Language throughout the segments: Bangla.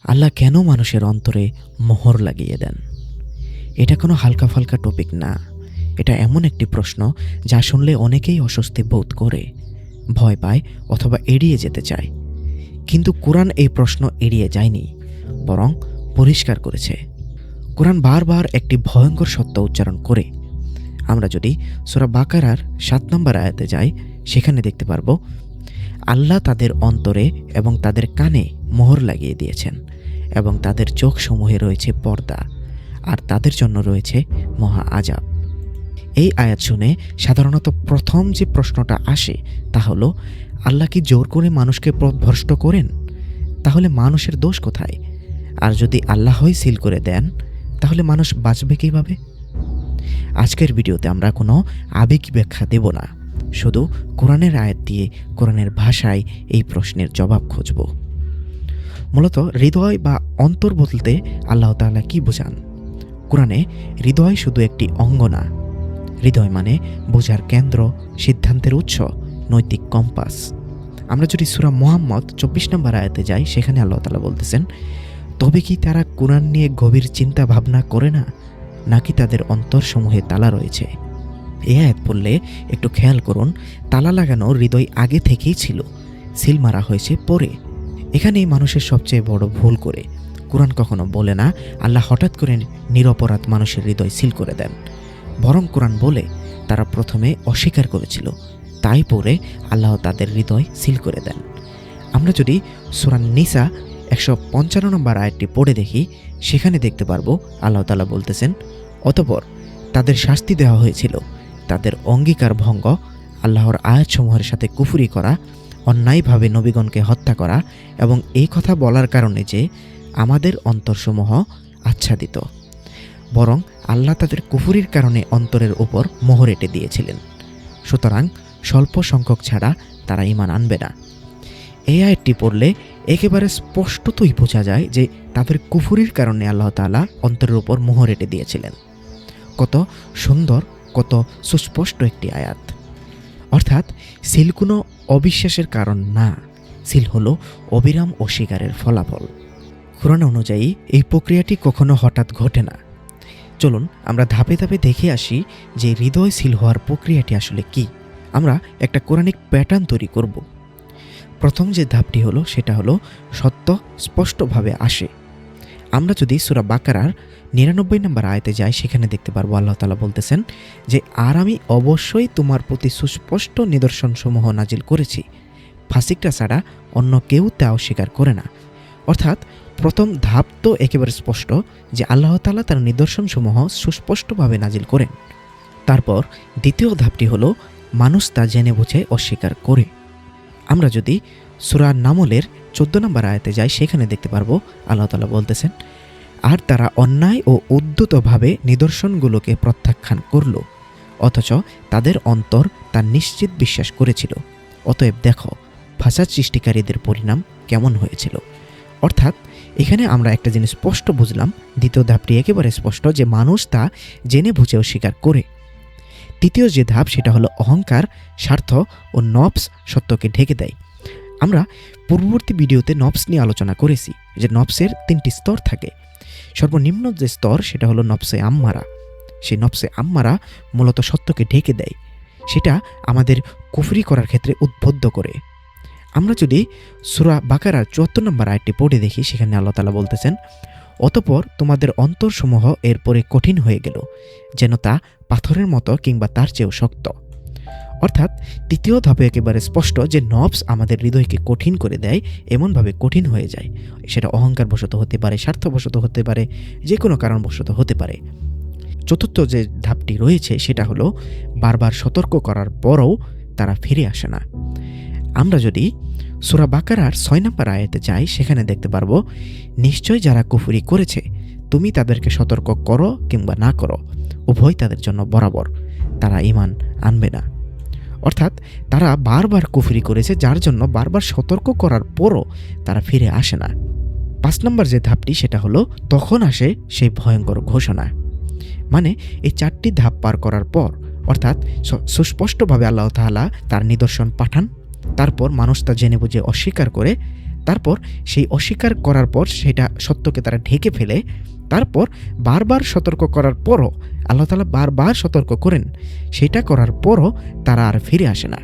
আল্লাহ কেন মানুষের অন্তরে মোহর লাগিয়ে দেন? এটা কোনো হালকা ফালকা টপিক না। এটা এমন একটি প্রশ্ন যা শুনলে অনেকেই অস্বস্তি বোধ করে, ভয় পায় অথবা এড়িয়ে যেতে চায়। কিন্তু কোরআন এই প্রশ্ন এড়িয়ে যায়নি, বরং পরিষ্কার করেছে। কোরআন বারবার একটি ভয়ঙ্কর সত্য উচ্চারণ করে। আমরা যদি সূরা বাকারার 7 নম্বর আয়াতে যাই, সেখানে দেখতে পারবো আল্লাহ তাদের অন্তরে এবং তাদের কানে মোহর লাগিয়ে দিয়েছেন এবং তাদের চোখসমূহে রয়েছে পর্দা, আর তাদের জন্য রয়েছে মহা আযাব। এই আয়াত শুনে সাধারণত প্রথম যে প্রশ্নটা আসে তা হলো, আল্লাহ কি জোর করে মানুষকে পথভ্রষ্ট করেন? তাহলে মানুষের দোষ কোথায়? আর যদি আল্লাহই সিল করে দেন, তাহলে মানুষ বাঁচবে কীভাবে? আজকের ভিডিওতে আমরা কোনো আবেগী ব্যাখ্যা দেব না, শুধু কোরআনের আয়াত দিয়ে কোরআনের ভাষায় এই প্রশ্নের জবাব খুঁজব। মূলত হৃদয় বা অন্তর বলতে আল্লাহ তাআলা কি বোঝান? কোরআনে হৃদয় শুধু একটি অঙ্গ না। হৃদয় মানে বোঝার কেন্দ্র, সিদ্ধান্তের উৎস, নৈতিক কম্পাস। আমরা যদি সূরা মুহাম্মদ 24 নম্বর আয়াতে যাই, সেখানে আল্লাহ তাআলা বলতেছেন, তবে কি তারা কোরআন নিয়ে গভীর চিন্তা ভাবনা করে না, নাকি তাদের অন্তরসমূহে তালা রয়েছে? এই আয়াত পড়লে একটু খেয়াল করুন, তালা লাগানো হৃদয় আগে থেকেই ছিল, সিল মারা হয়েছে পরে। এখানেই মানুষের সবচেয়ে বড় ভুল করে। কোরআন কখনো বলে না আল্লাহ হঠাৎ করে নিরপরাধ মানুষের হৃদয় সিল করে দেন, বরং কোরআন বলে তারা প্রথমে অস্বীকার করেছিল, তাই পরে আল্লাহ তাদের হৃদয় সিল করে দেন। আমরা যদি সূরা নিসা 155 নম্বর আয়াতটি পড়ে দেখি, সেখানে দেখতে পারবো আল্লাহ তাআলা বলতেছেন, অতঃপর তাদের শাস্তি দেওয়া হয়েছিল তাদের অঙ্গীকার ভঙ্গ, আল্লাহর আয়াতসমূহের সাথে কুফরি করা, অন্যায়ভাবে নবীগণকে হত্যা করা এবং এই কথা বলার কারণে যে আমাদের অন্তরসমূহ আচ্ছাদিত। বরং আল্লাহ তাদের কুফরির কারণে অন্তরের উপর মোহর এঁটে দিয়েছিলেন। সুতরাং স্বল্প সংখ্যক ছাড়া তারা ঈমান আনবে না। এই আয়াতটি পড়লে একেবারে স্পষ্টতই বোঝা যায় যে তাদের কুফরির কারণে আল্লাহ তাআলা অন্তরের উপর মোহর এঁটে দিয়েছিলেন। কত সুন্দর, কত সুস্পষ্ট একটি আয়াত। অর্থাৎ সিল কোনো অবিশ্বাসের কারণ না, সিল হলো অবিরাম অস্বীকারের ফলাফল। কোরআন অনুযায়ী এই প্রক্রিয়াটি কখনো হঠাৎ ঘটে না। চলুন আমরা ধাপে ধাপে দেখে আসি যে হৃদয় সিল হওয়ার প্রক্রিয়াটি আসলে কি। আমরা একটা কোরআনিক প্যাটার্ন তৈরি করব। প্রথম যে ধাপটি হলো সেটা হলো সত্য স্পষ্টভাবে আসে। আমরা যদি সূরা বাকারার 99 নম্বর আয়াতে যাই, সেখানে দেখতে পারবো আল্লাহ তাআলা বলতেছেন যে, আর আমি অবশ্যই তোমার প্রতি সুস্পষ্ট নিদর্শনসমূহ নাজিল করেছি, ফাসিকরা ছাড়া অন্য কেউ তা অস্বীকার করে না। অর্থাৎ প্রথম ধাপ তো একেবারে স্পষ্ট যে আল্লাহ তাআলা তার নিদর্শনসমূহ সুস্পষ্টভাবে নাজিল করেন। তারপর দ্বিতীয় ধাপটি হলো মানুষ তা জেনে বুঝে অস্বীকার করে। আমরা যদি সূরা নামলের 14 নম্বর আয়াতে যাই, সেখানে দেখতে পারবো আল্লাহ তাআলা বলতেছেন, আর তারা অন্যায় ও উদ্ধতভাবে নিদর্শনগুলোকে প্রত্যাখ্যান করল, অথচ তাদের অন্তর তার নিশ্চিত বিশ্বাস করেছিল। অতএব দেখো ফাসাদ সৃষ্টিকারীদের পরিণাম কেমন হয়েছিল। অর্থাৎ এখানে আমরা একটা জিনিস স্পষ্ট বুঝলাম, দ্বিতীয় ধাপটি একেবারে স্পষ্ট যে মানুষ তা জেনে বুঝে অস্বীকার করে। তৃতীয় যে ধাপ সেটা হলো অহংকার, স্বার্থ ও নফস সত্যকে ঢেকে দেয়। আমরা পূর্ববর্তী ভিডিওতে নফস নিয়ে আলোচনা করেছি যে নফসের 3টি স্তর থাকে। সর্বনিম্ন যে স্তর সেটা হলো নফসে আম্মারা। সেই নফসে আম্মারা মূলত সত্যকে ঢেকে দেয়, সেটা আমাদের কুফরি করার ক্ষেত্রে উদ্বুদ্ধ করে। আমরা যদি সূরা বাকারার 74 নম্বর আয়াতটি পড়ে দেখি, সেখানে আল্লাহ তাআলা বলতেছেন, অতঃপর তোমাদের অন্তরসমূহ এরপরে কঠিন হয়ে গেল, যেন তা পাথরের মতো কিংবা তার চেয়েও শক্ত। অর্থাৎ তৃতীয় ধাপে একেবারে স্পষ্ট যে নফস আমাদের হৃদয়কে কঠিন করে দেয়, এমনভাবে কঠিন হয়ে যায়। সেটা অহংকারবশত হতে পারে, স্বার্থবশত হতে পারে, যে কোনো কারণবশত হতে পারে। চতুর্থ যে ধাপটি রয়েছে সেটা হলো বারবার সতর্ক করার পরও তারা ফিরে আসে না। আমরা যদি সূরা বাকারার 6 নম্বর আয়াতে যাই, সেখানে দেখতে পারবো, নিশ্চয় যারা কুফরি করেছে তুমি তাদেরকে সতর্ক করো কিংবা না করো, উভয় তাদের জন্য বরাবর, তারা ঈমান আনবে না। অর্থাৎ তারা বারবার কুফরি করেছে, যার জন্য বারবার সতর্ক করার পরও তারা ফিরে আসে না। 5 নম্বর যে ধাপটি সেটা হলো তখন আসে সেই ভয়ঙ্কর ঘোষণা। মানে এই 4টি ধাপ পার করার পর, অর্থাৎ সুস্পষ্টভাবে আল্লাহ তাআলা তার নিদর্শন পাঠান, তারপর মানুষ তা জেনে বুঝে অস্বীকার করে, তারপর সেই অস্বীকার করার পর সেটা সত্যকে তারা ঢেকে ফেলে, তারপর বারবার সতর্ক করার পরও আল্লাহ তাআলা বারবার সতর্ক করেন, সেটা করার পরও তারা আর ফিরে আসে না।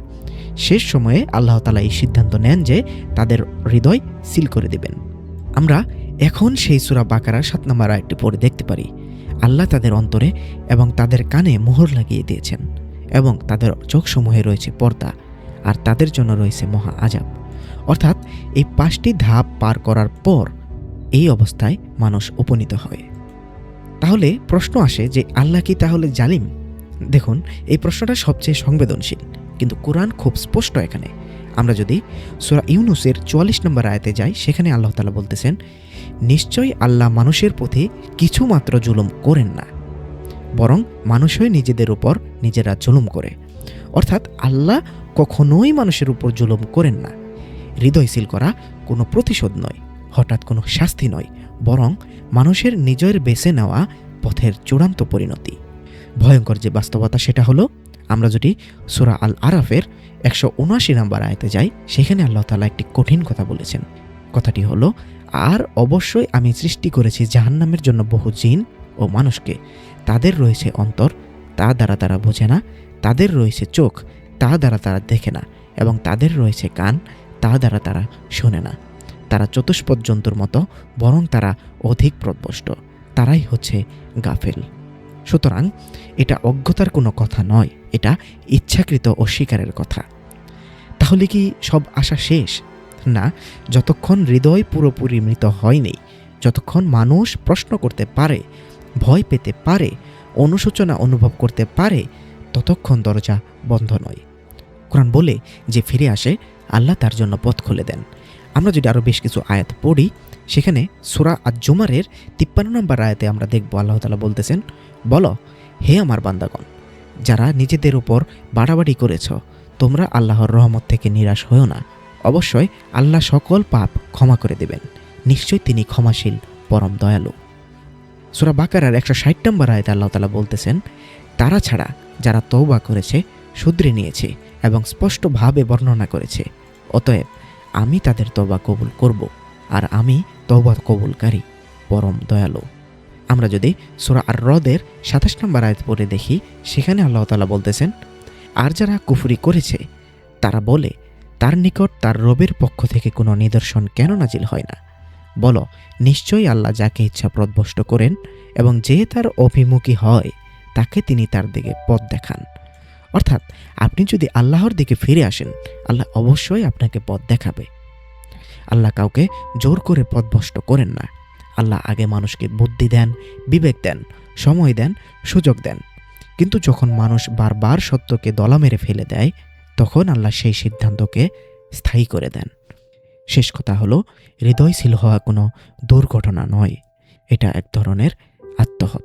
শেষ সময়ে আল্লাহ তাআলা এই সিদ্ধান্ত নেন যে তাদের হৃদয় সিল করে দেবেন। আমরা এখন সেই সূরা বাকারার 7 নম্বর আয়াতটি পড়ে দেখতে পারি, আল্লাহ তাদের অন্তরে এবং তাদের কানে মোহর লাগিয়ে দিয়েছেন এবং তাদের চোখসমূহে রয়েছে পর্দা আর তাদের জন্য রয়েছে মহা আযাব। অর্থাৎ এই 5টি ধাপ পার করার পর এই অবস্থায় মানুষ উপনীত হয়। তাহলে প্রশ্ন আসে যে আল্লাহ কি তাহলে জালিম? দেখুন, এই প্রশ্নটা সবচেয়ে সংবেদনশীল, কিন্তু কোরআন খুব স্পষ্ট এখানে। আমরা যদি সূরা ইউনূসের 44 নম্বর আয়াতে যাই, সেখানে আল্লাহ তাআলা বলতেছেন, নিশ্চয়ই আল্লাহ মানুষের প্রতি কিছুমাত্র জুলুম করেন না, বরং মানুষই নিজেদের উপর নিজেরা জুলুম করে। অর্থাৎ আল্লাহ কখনোই মানুষের উপর জুলুম করেন না। হৃদয় সিল করা কোনো প্রতিশোধ নয়, হঠাৎ কোনো শাস্তি নয়, বরং মানুষের নিজের বেছে নেওয়া পথের চূড়ান্ত পরিণতি। ভয়ঙ্কর যে বাস্তবতা সেটা হলো, আমরা যদি সূরা আল আরাফের 179 নম্বর আয়াতে যাই, সেখানে আল্লাহ তাআলা একটি কঠিন কথা বলেছেন। কথাটি হলো, আর অবশ্যই আমি সৃষ্টি করেছি জাহান্নামের জন্য বহু জিন ও মানুষকে। তাদের রয়েছে অন্তর, তা দ্বারা তারা বোঝে না, তাদের রয়েছে চোখ, তা দ্বারা তারা দেখে না, এবং তাদের রয়েছে কান, তা দ্বারা তারা শোনে না। তারা চতুষ্পদ জন্তুর মতো, বরং তারা অধিক পথভ্রষ্ট। তারাই হচ্ছে গাফেল। সুতরাং এটা অজ্ঞতার কোনো কথা নয়, এটা ইচ্ছাকৃত অস্বীকারের কথা। তাহলে কি সব আশা শেষ? না, যতক্ষণ হৃদয় পুরোপুরি মৃত হয়নি, যতক্ষণ মানুষ প্রশ্ন করতে পারে, ভয় পেতে পারে, অনুশোচনা অনুভব করতে পারে, ততক্ষণ দরজা বন্ধ নয়। কোরআন বলে যে ফিরে আসে, আল্লাহ তার জন্য পথ খুলে দেন। আমরা যদি আরও বেশ কিছু আয়াত পড়ি, সেখানে সূরা আজ-জুমারের 53 নম্বর আয়াতে আমরা দেখব আল্লাহ তাআলা বলতেছেন, বলো, হে আমার বান্দাগণ, যারা নিজেদের উপর বাড়াবাড়ি করেছ, তোমরা আল্লাহর রহমত থেকে নিরাশ হও না। অবশ্যই আল্লাহ সকল পাপ ক্ষমা করে দেবেন, নিশ্চয়ই তিনি ক্ষমাশীল, পরম দয়ালু। সূরা বাকারার 160 নম্বর আয়াতে আল্লাহ তাআলা বলতেছেন, তারা ছাড়া যারা তওবা করেছে, শুধরে নিয়েছে এবং স্পষ্টভাবে বর্ণনা করেছে, অতএব আমি তাদের তওবা কবুল করব, আর আমি তওবা কবুলকারী, পরম দয়ালু। আমরা যদি সূরা আর-রদের 27 নম্বর আয়াত পড়ে দেখি, সেখানে আল্লাহ তাআলা বলতেছেন, আর যারা কুফরি করেছে তারা বলে, তার নিকট তার রবের পক্ষ থেকে কোনো নিদর্শন কেন নাজিল হয় না? বলো, নিশ্চয়ই আল্লাহ যাকে ইচ্ছা পথভ্রষ্ট করেন, এবং যে তার অভিমুখী হয় তাকে তিনি তার দিকে পথ দেখান। অর্থাৎ আপনি যদি আল্লাহর দিকে ফিরে আসেন, আল্লাহ অবশ্যই আপনাকে পথ দেখাবে। আল্লাহ কাউকে জোর করে পথভ্রষ্ট করেন না। আল্লাহ আগে মানুষকে বুদ্ধি দেন, বিবেক দেন, সময় দেন, সুযোগ দেন। কিন্তু যখন মানুষ বারবার সত্যকে দলা মেরে ফেলে দেয়, তখন আল্লাহ সেই সিদ্ধান্তকে স্থায়ী করে দেন। শেষ কথা হলো, হৃদয়শীল হওয়া কোনো দুর্ঘটনা নয়, এটা এক ধরনের আত্মহত্যা।